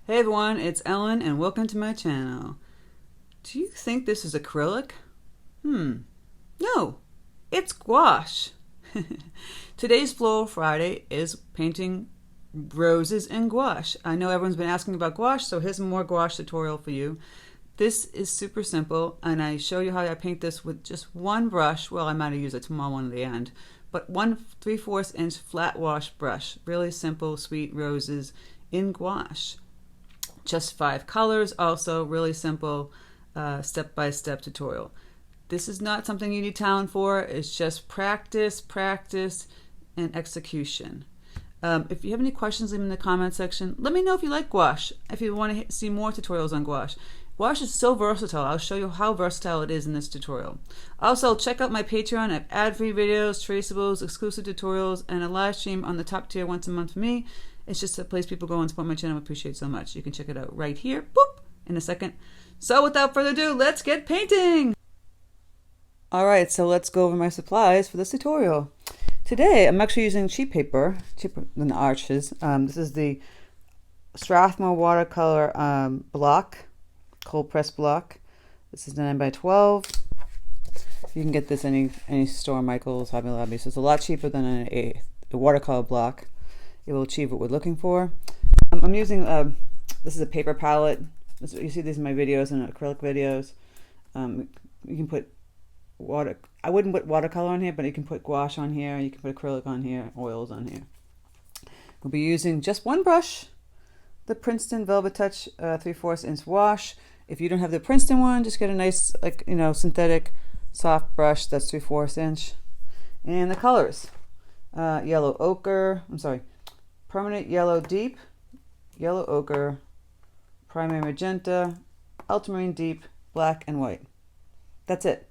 Hey everyone, it's Ellen and welcome to my channel. Do you think this is acrylic? No, it's gouache. Today's Floral Friday is painting roses in gouache. I know everyone's been asking about gouache, so here's a more gouache tutorial for you. This is super simple, and I show you how I paint this with just one brush. Well, I might have used a small one at the end, but one 3/4 inch flat wash brush. Really simple, sweet roses in gouache. Just 5 colors, also really simple step-by-step tutorial. This is not something you need talent for. It's just practice, and execution. If you have any questions, leave them in the comment section. Let me know if you like gouache, if you want to see more tutorials on gouache. Gouache is so versatile. I'll show you how versatile it is in this tutorial. Also, check out my Patreon. I have ad-free videos, traceables, exclusive tutorials, and a live stream on the top tier once a month for me. It's just a place people go and support my channel. I appreciate so much. You can check it out right here, boop, in a second. So without further ado, let's get painting. All right, so let's go over my supplies for this tutorial. Today, I'm actually using cheap paper, cheaper than the Arches. This is the Strathmore watercolor block, cold press block. This is 9 by 12. You can get this any store, Michael's, Hobby Lobby. So it's a lot cheaper than a watercolor block. It will achieve what we're looking for. I'm using, this is a paper palette. You see these in my videos and acrylic videos. You can put I wouldn't put watercolor on here, but you can put gouache on here. You can put acrylic on here, oils on here. We'll be using just one brush, the Princeton Velvet Touch 3/4 inch wash. If you don't have the Princeton one, just get a nice, synthetic soft brush that's 3/4 inch. And the colors, yellow ochre, permanent yellow deep, yellow ochre, primary magenta, ultramarine deep, black, and white. That's it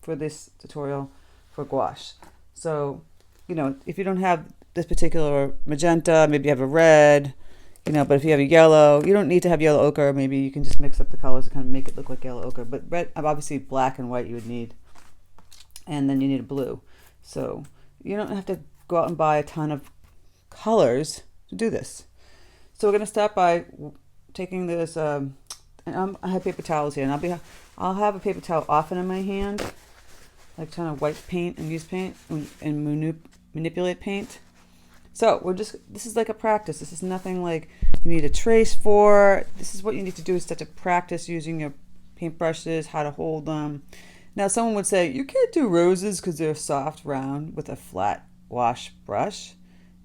for this tutorial for gouache. So, if you don't have this particular magenta, maybe you have a red, but if you have a yellow, you don't need to have yellow ochre. Maybe you can just mix up the colors to kind of make it look like yellow ochre. But red, obviously black and white you would need. And then you need a blue. So you don't have to go out and buy a ton of colors to do this. So we're going to start by taking this, and I have paper towels here, and I'll have a paper towel often in my hand, like trying to wipe paint and use paint and manipulate paint. So this is like a practice. This is nothing like you need a trace for. This is what you need to do is start to practice using your paintbrushes, how to hold them. Now someone would say, you can't do roses because they're soft, round with a flat wash brush.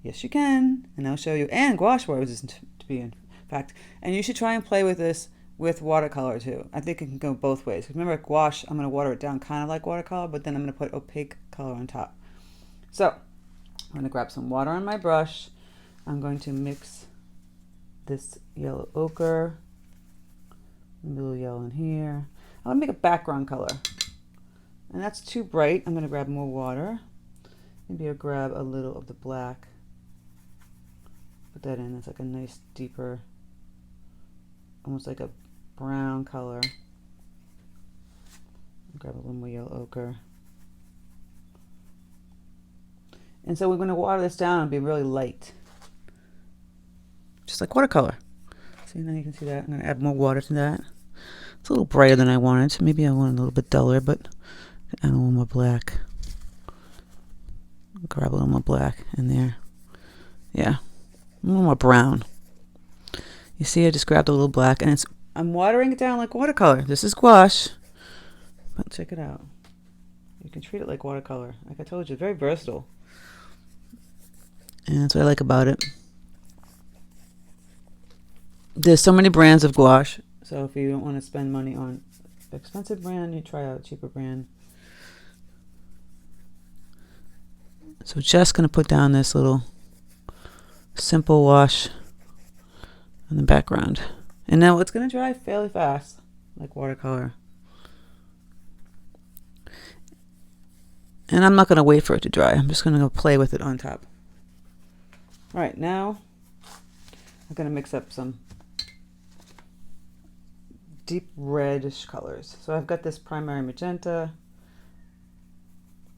Yes, you can, and I'll show you. And gouache roses, to be in fact. And you should try and play with this with watercolor too. I think it can go both ways. Remember, gouache, I'm going to water it down kind of like watercolor, but then I'm going to put opaque color on top. So I'm going to grab some water on my brush. I'm going to mix this yellow ochre, a little yellow in here. I want to make a background color, and that's too bright. I'm going to grab more water. Maybe I'll grab a little of the black. Put that in. It's like a nice deeper, almost like a brown color. Grab a little more yellow ochre. And so we're going to water this down and be really light, just like watercolor. See, now you can see that. I'm going to add more water to that. It's a little brighter than I wanted, so maybe I want it a little bit duller, but add a little more black. Grab a little more black in there. Yeah, a little more brown. You see, I just grabbed a little black, and I'm watering it down like watercolor. This is gouache, but check it out. You can treat it like watercolor. Like I told you, very versatile. And that's what I like about it. There's so many brands of gouache, so if you don't want to spend money on an expensive brand, you try out a cheaper brand. So just going to put down this little simple wash in the background. And now it's going to dry fairly fast, like watercolor. And I'm not going to wait for it to dry. I'm just going to go play with it on top. All right, now I'm going to mix up some deep reddish colors. So I've got this primary magenta,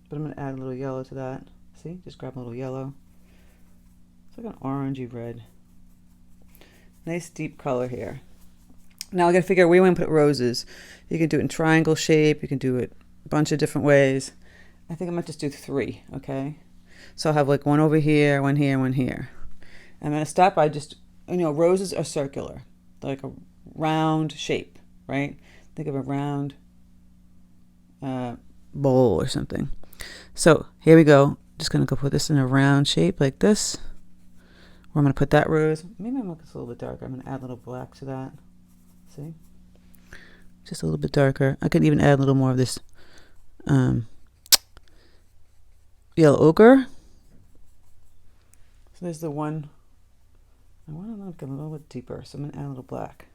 but I'm going to add a little yellow to that. See, just grab a little yellow. It's like an orangey red. Nice deep color here. Now I gotta figure out where you want to put roses. You can do it in triangle shape. You can do it a bunch of different ways. I think I might just do 3, okay? So I'll have like one over here, one here, one here. I'm gonna start by just, roses are circular, like a round shape, right? Think of a round bowl or something. So here we go. Just gonna go put this in a round shape like this. Where I'm gonna put that rose. Maybe I'm gonna make this a little bit darker. I'm gonna add a little black to that. See? Just a little bit darker. I could even add a little more of this yellow ochre. So there's the one. I want to look a little bit deeper, so I'm gonna add a little black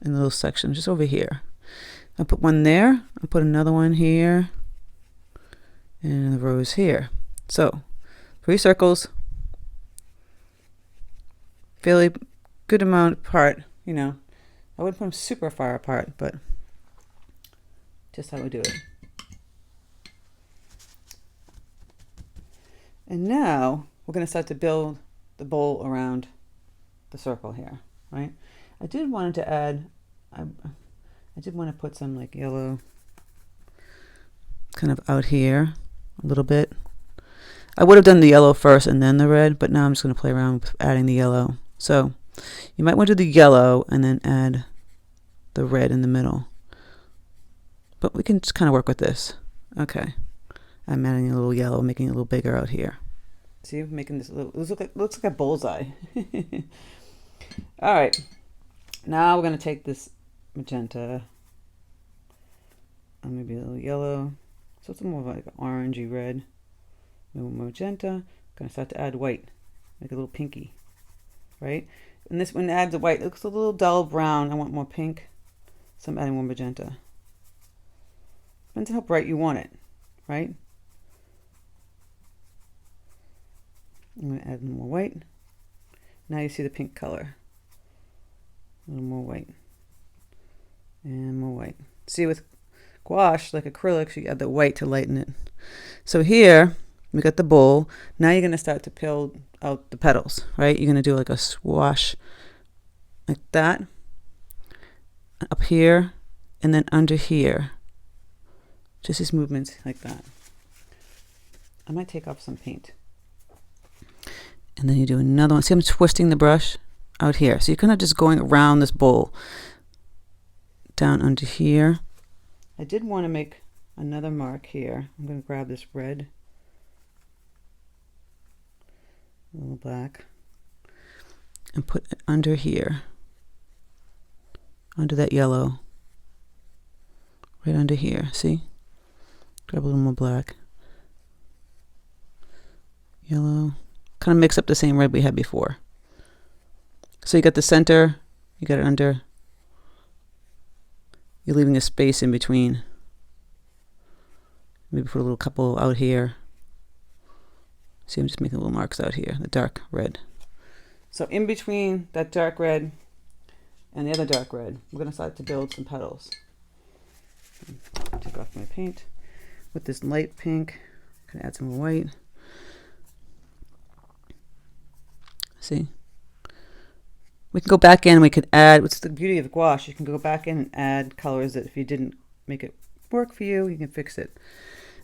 in the little section just over here. I'll put one there. I'll put another one here, and the rose here. So 3 circles, fairly good amount apart. I wouldn't put them super far apart, but just how we do it. And now we're going to start to build the bowl around the circle here, right? I did want to add, I did want to put some like yellow kind of out here a little bit. I would have done the yellow first and then the red, but now I'm just going to play around with adding the yellow. So you might want to do the yellow and then add the red in the middle. But we can just kind of work with this. Okay. I'm adding a little yellow, making it a little bigger out here. See, making this a little, looks like a bullseye. All right. Now we're going to take this magenta and maybe a little yellow. So it's more of like an orangey red. Maybe magenta. Going to start to add white. Make a little pinky. Right? And this one adds the white. It looks a little dull brown. I want more pink. So I'm adding more magenta. Depends on how bright you want it. Right? I'm going to add more white. Now you see the pink color. A little more white. And more white. See, with gouache, like acrylics, you add the white to lighten it. So here, we got the bowl. Now you're going to start to build out the petals, right? You're going to do like a swash like that. Up here, and then under here. Just these movements like that. I might take off some paint. And then you do another one. See, I'm twisting the brush out here. So you're kind of just going around this bowl. Down under here. I did want to make another mark here. I'm going to grab this red. A little black. And put it under here. Under that yellow. Right under here. See? Grab a little more black. Yellow. Kind of mix up the same red we had before. So you got the center, you got it under. You're leaving a space in between. Maybe put a little couple out here. See, I'm just making little marks out here, the dark red. So in between that dark red and the other dark red, we're going to start to build some petals. Take off my paint. With this light pink, I'm going to add some more white. See? We can go back in and we could add, what's the beauty of gouache, you can go back in and add colors that if you didn't make it work for you, you can fix it.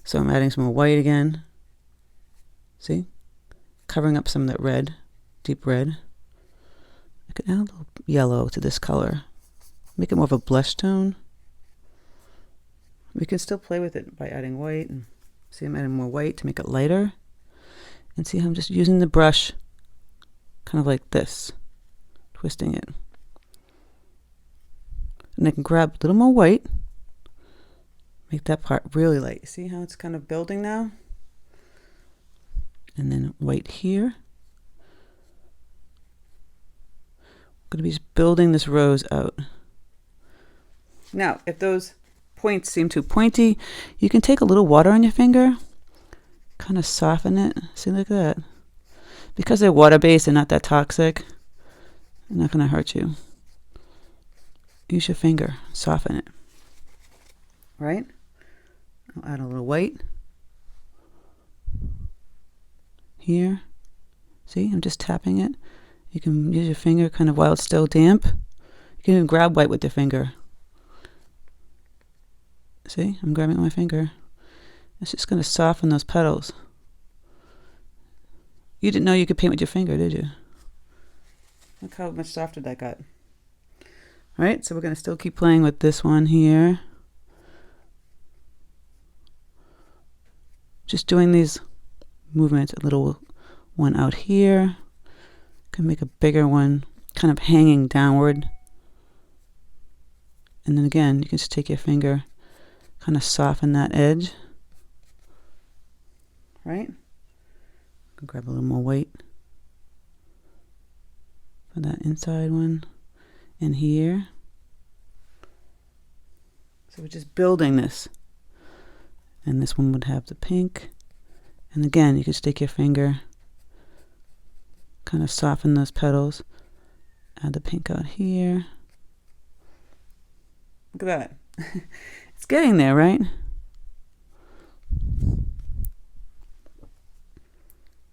So I'm adding some more white again. See? Covering up some of that red, deep red. I could add a little yellow to this color. Make it more of a blush tone. We can still play with it by adding white. And see, I'm adding more white to make it lighter. And see how I'm just using the brush kind of like this. Twisting it. And I can grab a little more white. Make that part really light. See how it's kind of building now? And then white here. I'm going to be just building this rose out. Now, if those points seem too pointy, you can take a little water on your finger, kind of soften it. See, like that. Because they're water-based and not that toxic, they're not going to hurt you. Use your finger, soften it. Right? I'll add a little white. Here. See, I'm just tapping it You can use your finger kind of while it's still damp. You can even grab white with your finger. See, I'm grabbing it with my finger. It's just going to soften those petals. You didn't know you could paint with your finger, did you? Look how much softer that got. Alright, so we're going to still keep playing with this one here. Just doing these movements. A little one out here. Can make a bigger one kind of hanging downward. And then again, you can just take your finger, kind of soften that edge. Right? Grab a little more white for that inside one. And here. So we're just building this. And this one would have the pink. And again, you can just take your finger, kind of soften those petals. Add the pink out here. Look at that. It's getting there, right?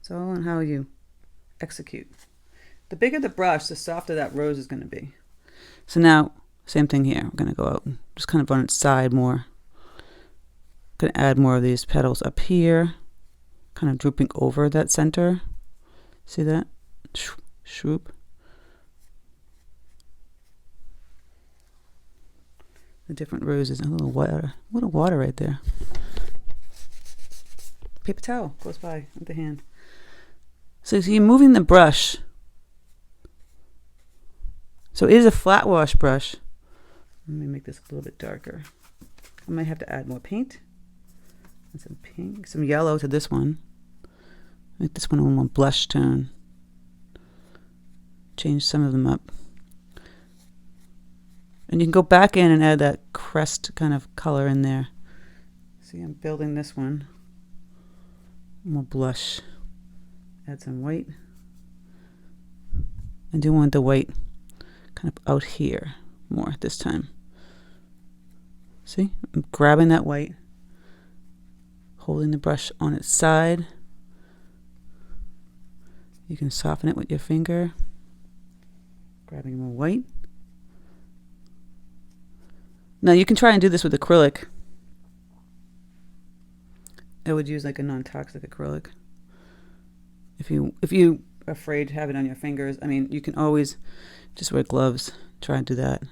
It's all on how you execute. The bigger the brush, the softer that rose is going to be. So now, same thing here. We're going to go out and just kind of on its side more. Going to add more of these petals up here, kind of drooping over that center. See that? Swoop. The different roses. A little water right there. Paper towel close by with the hand. So you're moving the brush. So it is a flat wash brush. Let me make this a little bit darker. I might have to add more paint. And some pink, some yellow to this one. Make this one a little more blush tone. Change some of them up. And you can go back in and add that crest kind of color in there. See, I'm building this one. More blush. Add some white. I do want the white kind of out here more this time. See, I'm grabbing that white, holding the brush on its side. You can soften it with your finger. Grabbing more white. Now you can try and do this with acrylic. I would use like a non-toxic acrylic. If you are afraid to have it on your fingers, I mean, you can always just wear gloves. Try and do that.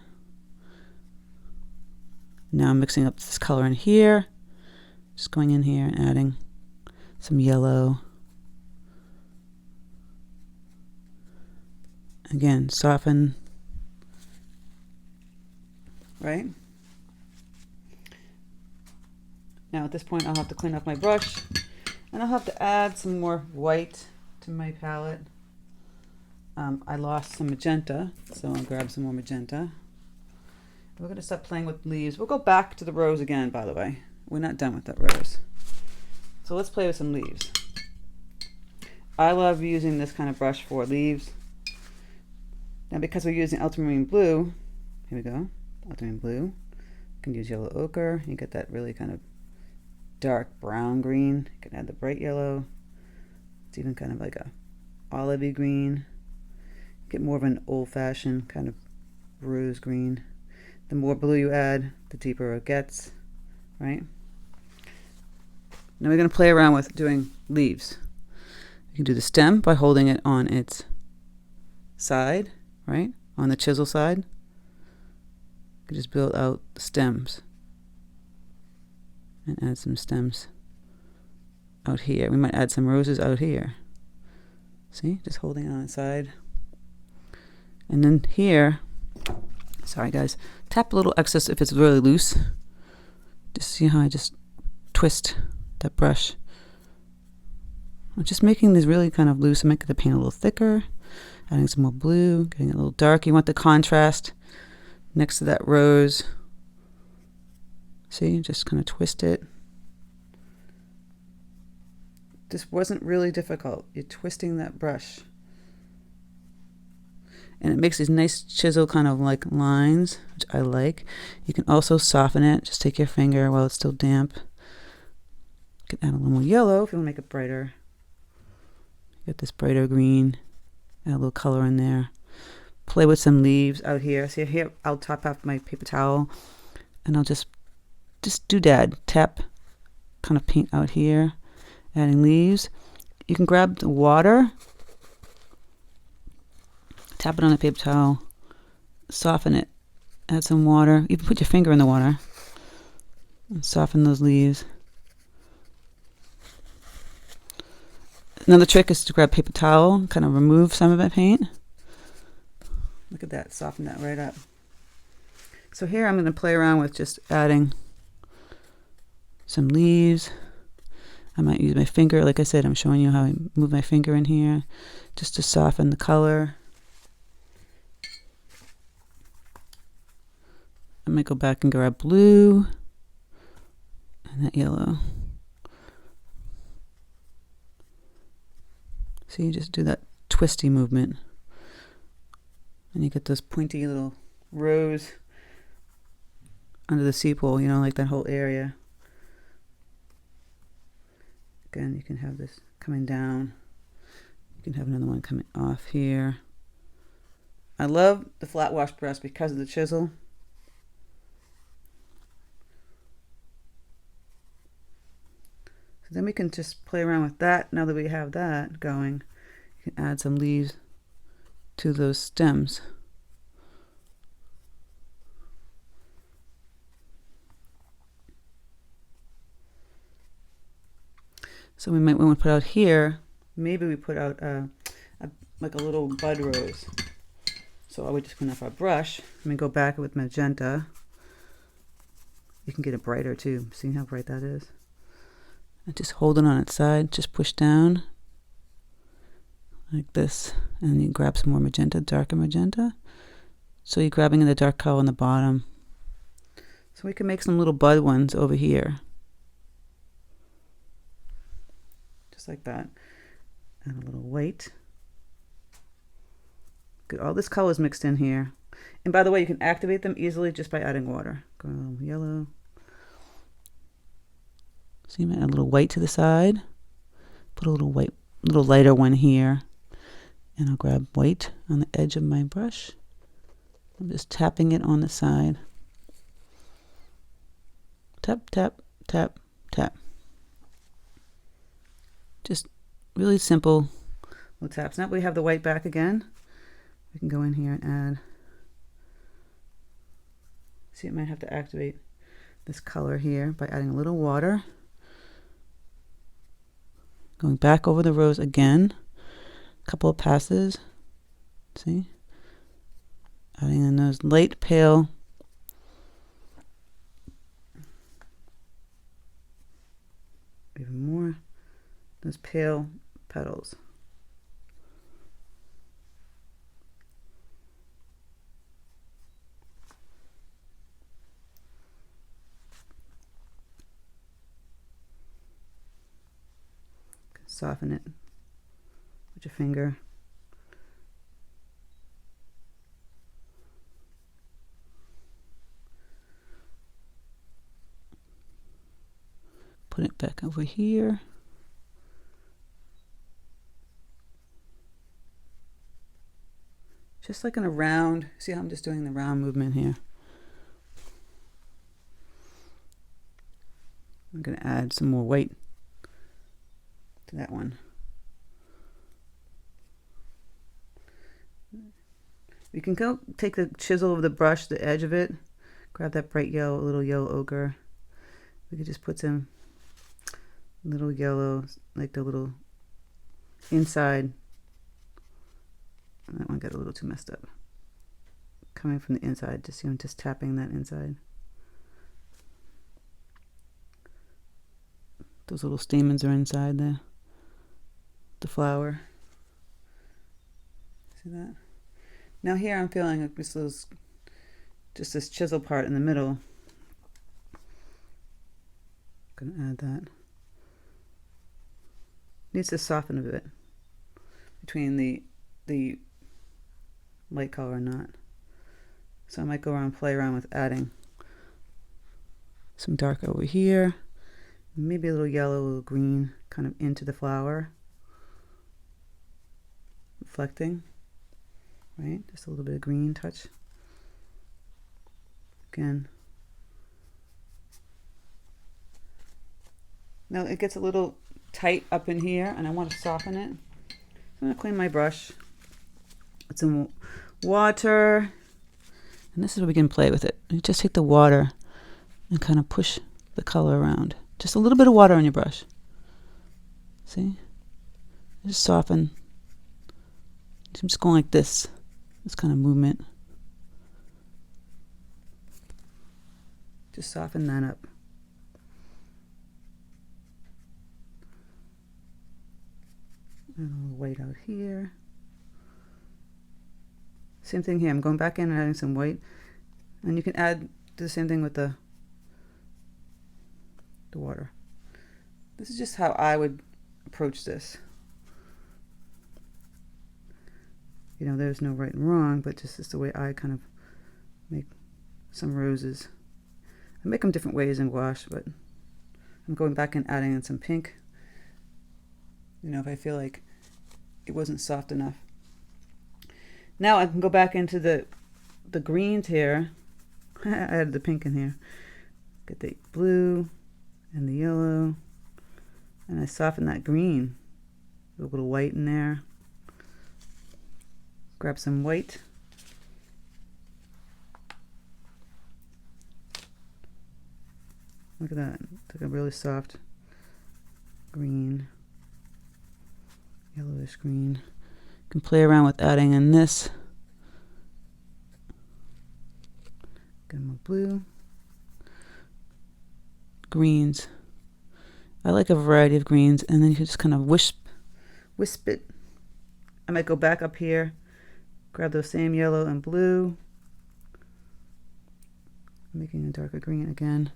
Now I'm mixing up this color in here. Just going in here and adding some yellow. Again, soften. Right? Now at this point I'll have to clean up my brush and I'll have to add some more white to my palette. I lost some magenta, so I'll grab some more magenta. We're going to start playing with leaves. We'll go back to the rose again, by the way. We're not done with that rose. So let's play with some leaves. I love using this kind of brush for leaves. Now because we're using ultramarine blue, here we go, ultramarine blue. You can use yellow ochre. You get that really kind of dark brown green. You can add the bright yellow. It's even kind of like a olivey green. Get more of an old-fashioned kind of rose green. The more blue you add, the deeper it gets, right? Now we're going to play around with doing leaves. You can do the stem by holding it on its side, right? On the chisel side. You can just build out the stems and add some stems out here. We might add some roses out here. See, just holding it on its side. And then here, sorry guys, tap a little excess if it's really loose. Just see how I just twist that brush. I'm just making this really kind of loose. I'm making the paint a little thicker, adding some more blue, getting it a little dark. You want the contrast next to that rose. See, just kind of twist it. This wasn't really difficult. You're twisting that brush. And it makes these nice chisel kind of like lines, which I like. You can also soften it. Just take your finger while it's still damp. You can add a little more yellow if you want to make it brighter. Get this brighter green. Add a little color in there. Play with some leaves out here. See here, I'll top off my paper towel, and I'll just doodad, tap, kind of paint out here, adding leaves. You can grab the water, tap it on the paper towel, soften it, add some water. You can put your finger in the water and soften those leaves. Another trick is to grab paper towel, kind of remove some of that paint. Look at that, soften that right up. So here I'm going to play around with just adding some leaves. I might use my finger. Like I said, I'm showing you how I move my finger in here just to soften the color. I might go back and grab blue and that yellow. So you just do that twisty movement. And you get those pointy little rows under the sepal, you know, like that whole area. Again, you can have this coming down. You can have another one coming off here. I love the flat wash brush because of the chisel. So then we can just play around with that. Now that we have that going, you can add some leaves to those stems. So we might want to put out here, maybe we put out like a little bud rose. So I would just clean off our brush. Let me go back with magenta. You can get it brighter too. See how bright that is? And just hold it on its side, just push down like this, and you grab some more magenta, darker magenta. So you're grabbing the dark color on the bottom. So we can make some little bud ones over here. Just like that. And a little white. Good. All this color is mixed in here. And by the way, you can activate them easily just by adding water. Go a little yellow. So you might add a little white to the side. Put a little white, little lighter one here. And I'll grab white on the edge of my brush. I'm just tapping it on the side. Tap, tap, tap, tap. Just really simple little taps. Now we have the white back again. We can go in here and add. See, it might have to activate this color here by adding a little water. Going back over the rose again. A couple of passes. See? Adding in those light pale even more. Those pale petals. Soften it with your finger. Put it back over here. Just like in a round. See how I'm just doing the round movement here. I'm going to add some more white to that one. You can go take the chisel of the brush, the edge of it, grab that bright yellow, little yellow ochre. We could just put some little yellow, like the little inside. That one got a little too messed up. Coming from the inside, just see I'm just tapping that inside. Those little stamens are inside there. The flower. See that? Now here I'm feeling like just this chisel part in the middle. I'm gonna add that. Needs to soften a bit between the light color or not. So I might go around and play around with adding some dark over here. Maybe a little yellow, a little green kind of into the flower. Reflecting. right? Just a little bit of green touch. Again. Now it gets a little tight up in here and I want to soften it. I'm going to clean my brush with some water. And this is where we can play with it. You just take the water and kind of push the color around. Just a little bit of water on your brush. See? Just soften. I'm just going like this kind of movement. Just soften that up. And a little white out here. Same thing here. I'm going back in and adding some white. And you can do the same thing with the water. This is just how I would approach this. You know, there's no right and wrong, but just the way I kind of make some roses. I make them different ways in gouache, but I'm going back and adding in some pink. You know, if I feel like it wasn't soft enough. Now I can go back into the greens here. I added the pink in here. Get the blue and the yellow. And I soften that green. A little white in there. Grab some white. Look at that. It's like a really soft green. Yellowish green. You can play around with adding in this. Get more blue. Greens. I like a variety of greens, and then you can just kind of wisp it. I might go back up here, grab those same yellow and blue, making a darker green again.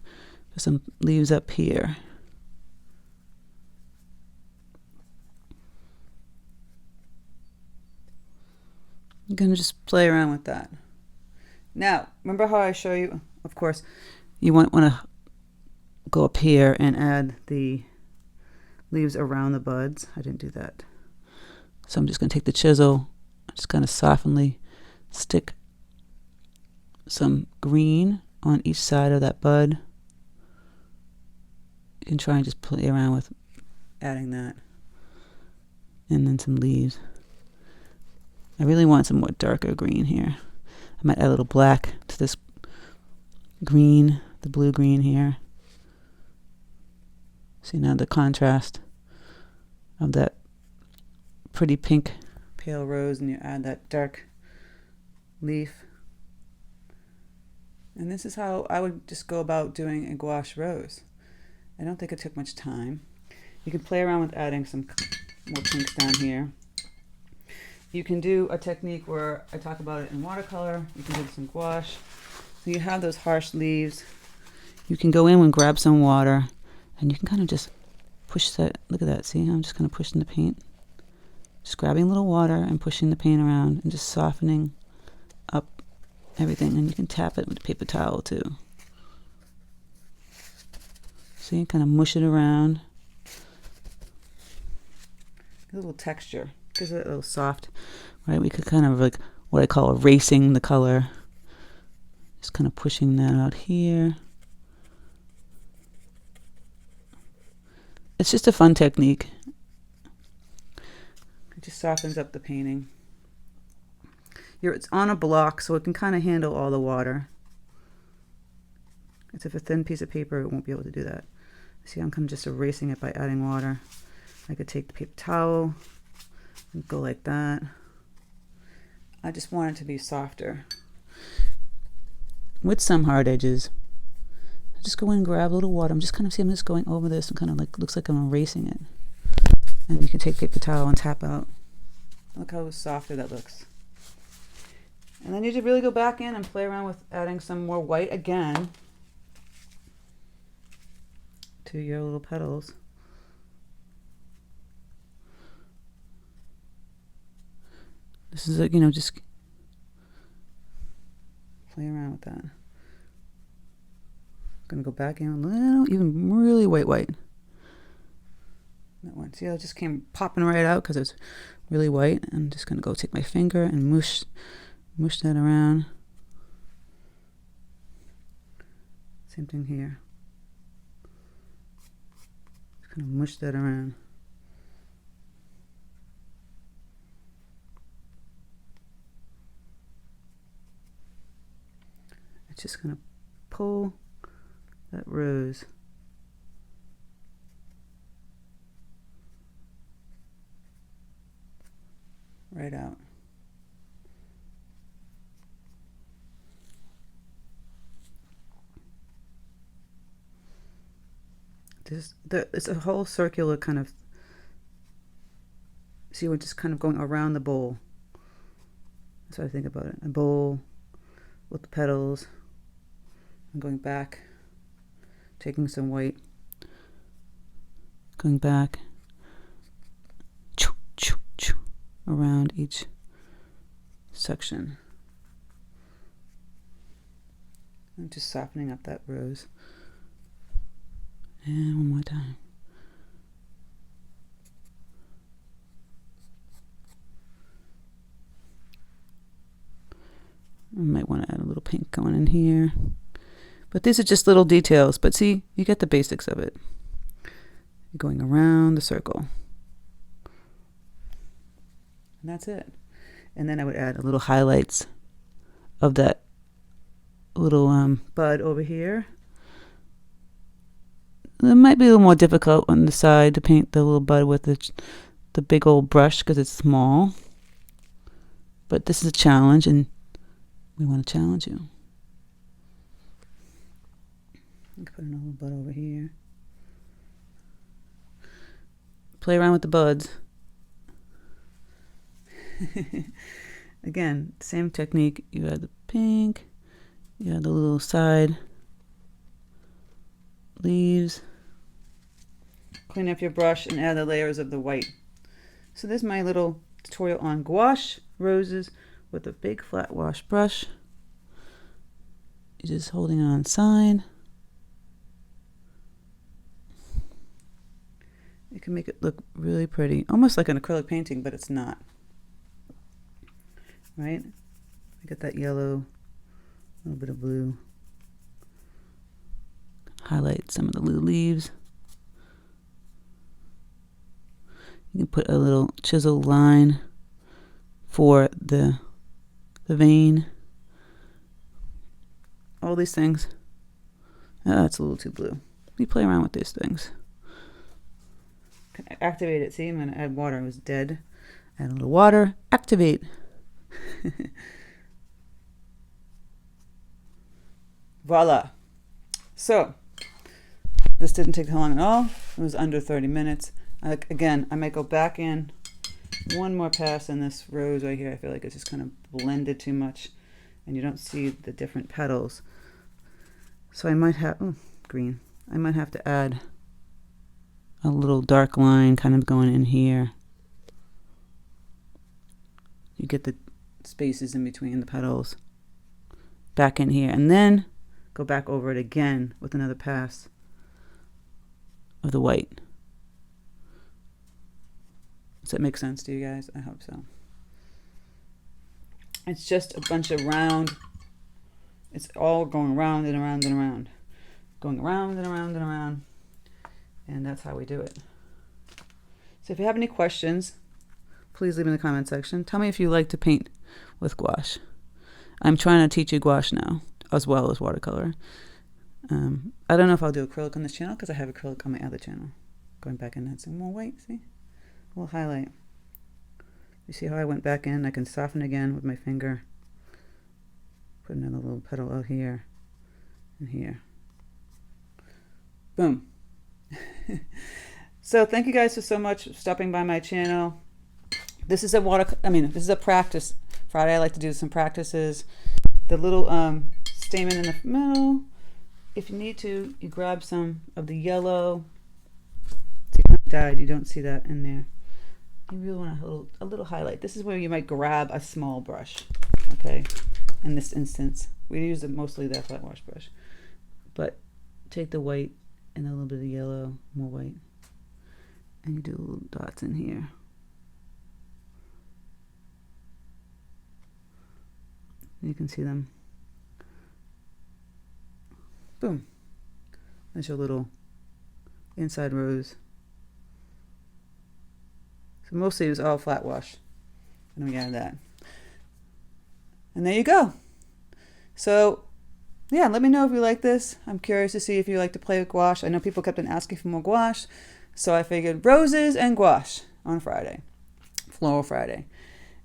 Put some leaves up here. You're going to just play around with that. Now, remember how I show you, of course, you want to go up here and add the leaves around the buds. I didn't do that. So I'm just going to take the chisel, just kind of softly stick some green on each side of that bud. You can try and just play around with adding that. And then some leaves. I really want some more darker green here. I might add a little black to this green, the blue green here. See now the contrast of that pretty pink pale rose, and you add that dark leaf. And this is how I would just go about doing a gouache rose. I don't think it took much time. You can play around with adding some more pinks down here. You can do a technique where I talk about it in watercolor. You can do some gouache. So you have those harsh leaves. You can go in and grab some water, and you can kind of just push that. Look at that. See, I'm just kind of pushing the paint. Just grabbing a little water and pushing the paint around and just softening up everything. And you can tap it with a paper towel too. See, kind of mush it around. A little texture. Gives it a little soft, right? We could kind of like what I call erasing the color. Just kind of pushing that out here. It's just a fun technique. It just softens up the painting. It's on a block, so it can kind of handle all the water. It's if a thin piece of paper, it won't be able to do that. See, I'm kind of just erasing it by adding water. I could take the paper towel and go like that. I just want it to be softer. With some hard edges. I just go in and grab a little water. I'm just going over this and kind of like, looks like I'm erasing it. And you can take paper towel and tap out. Look how softer that looks. And then you just really go back in and play around with adding some more white again to your little petals. This is, you know, just play around with that. I'm going to go back in a little, even really white. That one. See, it just came popping right out because it's really white. I'm just going to go take my finger and mush that around. Same thing here. Just going to mush that around. It's just going to pull that rose right out. It's a whole circular kind of, see, we're just kind of going around the bowl. That's what I think about it. A bowl with the petals. I'm going back, taking some white, going back, around each section. I'm just softening up that rose. And one more time. I might want to add a little pink going in here. But these are just little details. But see, you get the basics of it. You're going around the circle. And that's it. And then I would add a little highlights of that little bud over here. It might be a little more difficult on the side to paint the little bud with the big old brush because it's small. But this is a challenge, and we want to challenge you. Put another bud over here. Play around with the buds. Again, same technique. You add the pink, you add the little side leaves. Clean up your brush and add the layers of the white. So this is my little tutorial on gouache roses with a big flat wash brush. You're just holding it on side. You can make it look really pretty, almost like an acrylic painting, but it's not. Right? I got that yellow, a little bit of blue. Highlight some of the little leaves. You can put a little chisel line for the vein. All these things. Oh, that's a little too blue. We play around with these things. Activate it. See, I'm going to add water. It was dead. Add a little water. Activate. Voila. So, this didn't take long at all. It was under 30 minutes. Again, I might go back in one more pass in this rose right here. I feel like it's just kind of blended too much and you don't see the different petals. So I might have, green. I might have to add a little dark line kind of going in here. You get the spaces in between the petals. Back in here. And then go back over it again with another pass of the white. Does that make sense to you guys? I hope so. It's just a bunch of round. It's all going round and around and around. Going around and around and around. And that's how we do it. So if you have any questions, please leave in the comment section. Tell me if you like to paint with gouache. I'm trying to teach you gouache now, as well as watercolor. I don't know if I'll do acrylic on this channel because I have acrylic on my other channel. Going back in and some more white, see? A little highlight. You see how I went back in? I can soften again with my finger. Put another little petal out here and here. Boom. So thank you guys so much for stopping by my channel. This is this is a practice Friday. I like to do some practices. The little stamen in the middle. If you need to, you grab some of the yellow. It's kind of dyed. You don't see that in there. You really want a little highlight. This is where you might grab a small brush. Okay. In this instance, we use mostly that flat wash brush. But take the white and a little bit of yellow, more white, And you do little dots in here. You can see them. Boom. There's your little inside rose. So mostly it was all flat wash. And we added that. And there you go. So yeah, let me know if you like this. I'm curious to see if you like to play with gouache. I know people kept on asking for more gouache. So I figured roses and gouache on Friday. Floral Friday.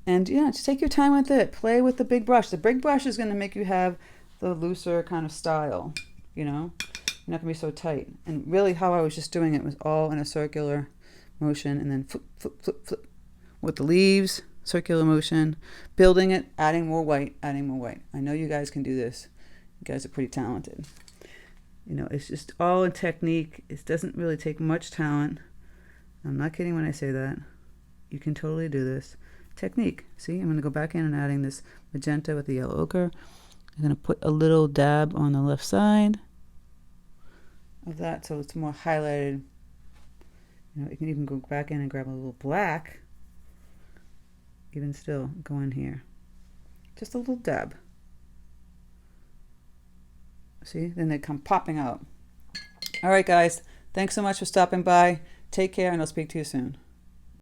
And yeah, just take your time with it. Play with the big brush. The big brush is going to make you have the looser kind of style, you know? You're not going to be so tight. And really how I was just doing it was all in a circular motion, and then flip, flip, flip, flip. With the leaves, circular motion, building it, adding more white, adding more white. I know you guys can do this. You guys are pretty talented. You know, it's just all in technique. It doesn't really take much talent. I'm not kidding when I say that. You can totally do this. Technique. See, I'm going to go back in and adding this magenta with the yellow ochre. I'm going to put a little dab on the left side of that so it's more highlighted. You know, you can even go back in and grab a little black. Even still, go in here. Just a little dab. See, then they come popping out. All right, guys. Thanks so much for stopping by. Take care, and I'll speak to you soon.